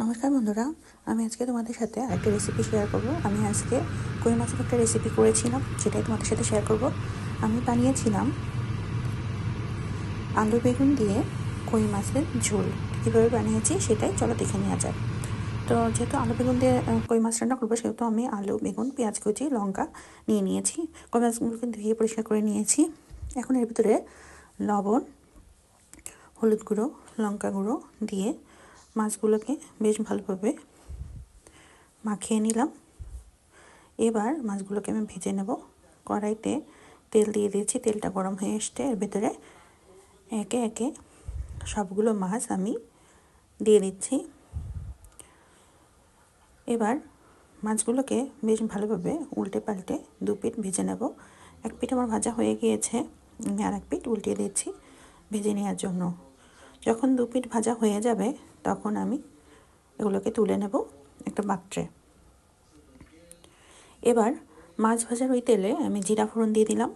নমস্কার বন্ধুরা, আমি আজকে তোমাদের সাথে একটা রেসিপি শেয়ার করব। আমি আজকে কই মাছের একটা রেসিপি করেছিলাম, সেটাই তোমাদের সাথে শেয়ার করব। আমি বানিয়েছিলাম আলু বেগুন দিয়ে কই মাছের ঝোল। কীভাবে বানিয়েছি সেটাই চলো দেখে নেওয়া যায়। তো যেহেতু আলু বেগুন দিয়ে কই মাছ রান্না করবো, সেহেতু আমি আলু বেগুন পেঁয়াজ কুচি লঙ্কা নিয়ে নিয়েছি। কই মাছগুলোকে ধুয়ে পরিষ্কার করে নিয়েছি। এখন এর ভিতরে লবণ, হলুদ গুঁড়ো, লঙ্কা গুঁড়ো দিয়ে মাছগুলোকে বেশ ভালোভাবে মাখিয়ে নিলাম। এবার মাছগুলোকে আমি ভেজে নেব। কড়াইতে তেল দিয়ে দিয়েছি, তেলটা গরম হয়ে এসছে। এর ভিতরে একে একে সবগুলো মাছ আমি দিয়ে দিচ্ছি। এবার মাছগুলোকে বেশ ভালোভাবে উল্টে পাল্টে দু পিঠ ভেজে নেব। এক পিঠ আমার ভাজা হয়ে গিয়েছে, আমি আর এক পিঠ উল্টিয়ে দিচ্ছি ভেজে নেওয়ার জন্য। যখন দু পিঠ ভাজা হয়ে যাবে তখন আমি এগুলোকে তুলে নেব একটা পাত্রে। এবার মাছ ভাজার ওই তেলে আমি জিরা ফোড়ন দিয়ে দিলাম।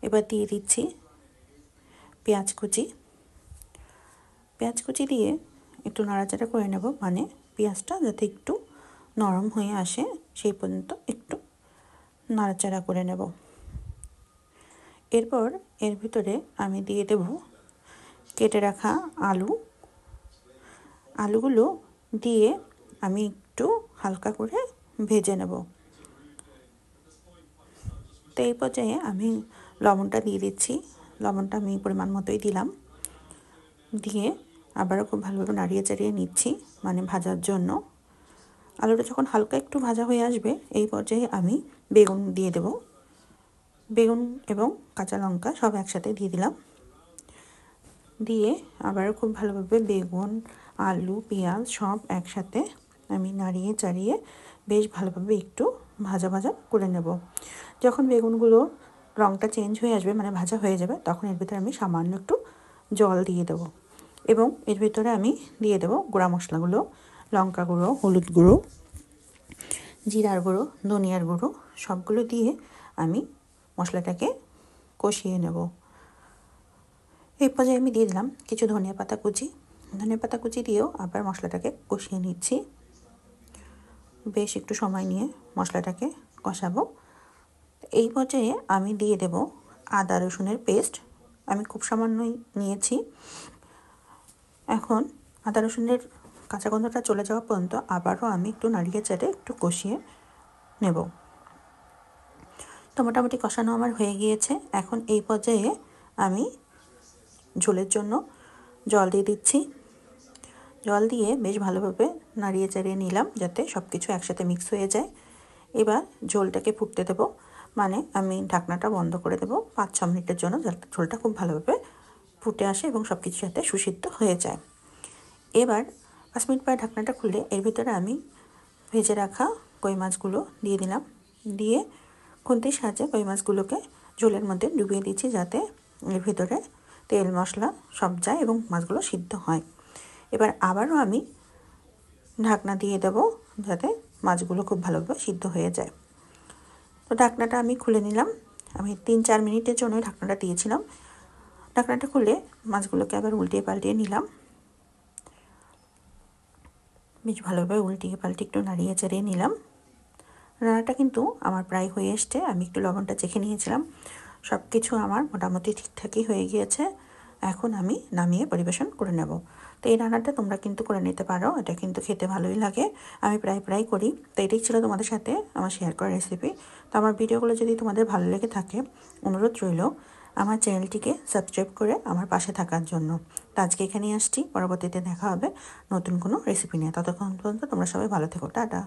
এবার দিয়ে দিচ্ছি পেঁয়াজ কুচি দিয়ে একটু নাড়াচাড়া করে নেব, মানে পেঁয়াজটা যাতে একটু নরম হয়ে আসে সেই পর্যন্ত একটু নাড়াচাড়া করে নেব। এরপর এর ভিতরে আমি দিয়ে দেব কেটে রাখা আলুগুলো দিয়ে আমি একটু হালকা করে ভেজে নেব। তো এই পর্যায়ে আমি লবণটা দিয়ে দিচ্ছি। লবণটা আমি পরিমাণ মতোই দিলাম। দিয়ে আবারও খুব ভালোভাবে নাড়িয়ে চাড়িয়ে নিচ্ছি, মানে ভাজার জন্য। আলুটা যখন হালকা একটু ভাজা হয়ে আসবে এই পর্যায়ে আমি বেগুন দিয়ে দেব। বেগুন এবং কাঁচা লঙ্কা সব একসাথে দিয়ে দিলাম। দিয়ে আবারও খুব ভালোভাবে বেগুন, আলু, পেঁয়াজ সব একসাথে আমি নাড়িয়ে চাড়িয়ে বেশ ভালোভাবে একটু ভাজা করে নেব। যখন বেগুনগুলো রঙটা চেঞ্জ হয়ে আসবে, মানে ভাজা হয়ে যাবে, তখন এর ভিতরে আমি সামান্য একটু জল দিয়ে দেবো এবং এর ভিতরে আমি দিয়ে দেবো গুঁড়া মশলাগুলো, লঙ্কা গুঁড়ো, হলুদ গুঁড়ো, জিরার গুঁড়ো, ধনিয়ার গুঁড়ো সবগুলো দিয়ে আমি মশলাটাকে কষিয়ে নেব। এই পর্যায়ে আমি দিয়ে দিলাম কিছু ধনিয়া পাতা কুচি দিয়েও আবার মশলাটাকে কষিয়ে নিচ্ছি। বেশ একটু সময় নিয়ে মশলাটাকে কষাবো। এই পর্যায়ে আমি দিয়ে দেব আদা রসুনের পেস্ট। আমি খুব সামান্যই নিয়েছি। এখন আদা রসুনের কাঁচা গন্ধটা চলে যাওয়া পর্যন্ত আবারও আমি একটু নাড়িয়ে চাড়ে একটু কষিয়ে নেব। তো মোটামুটি কষানো আমার হয়ে গিয়েছে। এখন এই পর্যায়ে আমি ঝোলের জন্য জল দিয়ে দিচ্ছি। জল দিয়ে বেশ ভালোভাবে নাড়িয়ে চাড়িয়ে নিলাম যাতে সব কিছু একসাথে মিক্স হয়ে যায়। এবার ঝোলটাকে ফুটতে দেবো, মানে আমি ঢাকনাটা বন্ধ করে দেবো 5-6 মিনিটের জন্য, যাতে ঝোলটা খুব ভালোভাবে ফুটে আসে এবং সব কিছুর সাথে সুসিদ্ধ হয়ে যায়। এবার 5 মিনিট পর ঢাকনাটা খুলে এর ভিতরে আমি ভেজে রাখা কই মাছগুলো দিয়ে দিলাম। দিয়ে খুন্তির সাহায্যে কই মাছগুলোকে ঝোলের মধ্যে ডুবিয়ে দিচ্ছি, যাতে এর ভিতরে তেল মশলা সব যায় এবং মাছগুলো সিদ্ধ হয়। এবার আবারও আমি ঢাকনা দিয়ে দেব যাতে মাছগুলো খুব ভালোভাবে সিদ্ধ হয়ে যায়। তো ঢাকনাটা আমি খুলে নিলাম। আমি 3-4 মিনিটের জন্য ঢাকনাটা দিয়েছিলাম। ঢাকনাটা খুলে মাছগুলোকে আবার উল্টিয়ে পাল্টিয়ে নিলাম। বেশ ভালোভাবে উল্টিয়ে পাল্টে একটু নাড়িয়ে চাড়িয়ে নিলাম। রান্নাটা কিন্তু আমার প্রায় হয়ে এসছে। আমি একটু লবণটা চেখে নিয়েছিলাম। সব কিছু আমার মোটামুটি ঠিকঠাকই হয়ে গিয়েছে। এখন আমি নামিয়ে পরিবেশন করে নেব। তো এই রান্নাটা তোমরা কিন্তু করে নিতে পারো, এটা কিন্তু খেতে ভালোই লাগে। আমি প্রায় করি। তো এটাই ছিল তোমাদের সাথে আমার শেয়ার করা রেসিপি। তো আমার ভিডিওগুলো যদি তোমাদের ভালো লেগে থাকে, অনুরোধ রইল আমার চ্যানেলটিকে সাবস্ক্রাইব করে আমার পাশে থাকার জন্য। তো আজকে এখানেই আসছি, পরবর্তীতে দেখা হবে নতুন কোনো রেসিপি নিয়ে। ততক্ষণ পর্যন্ত তোমরা সবাই ভালো থেকো। টাটা।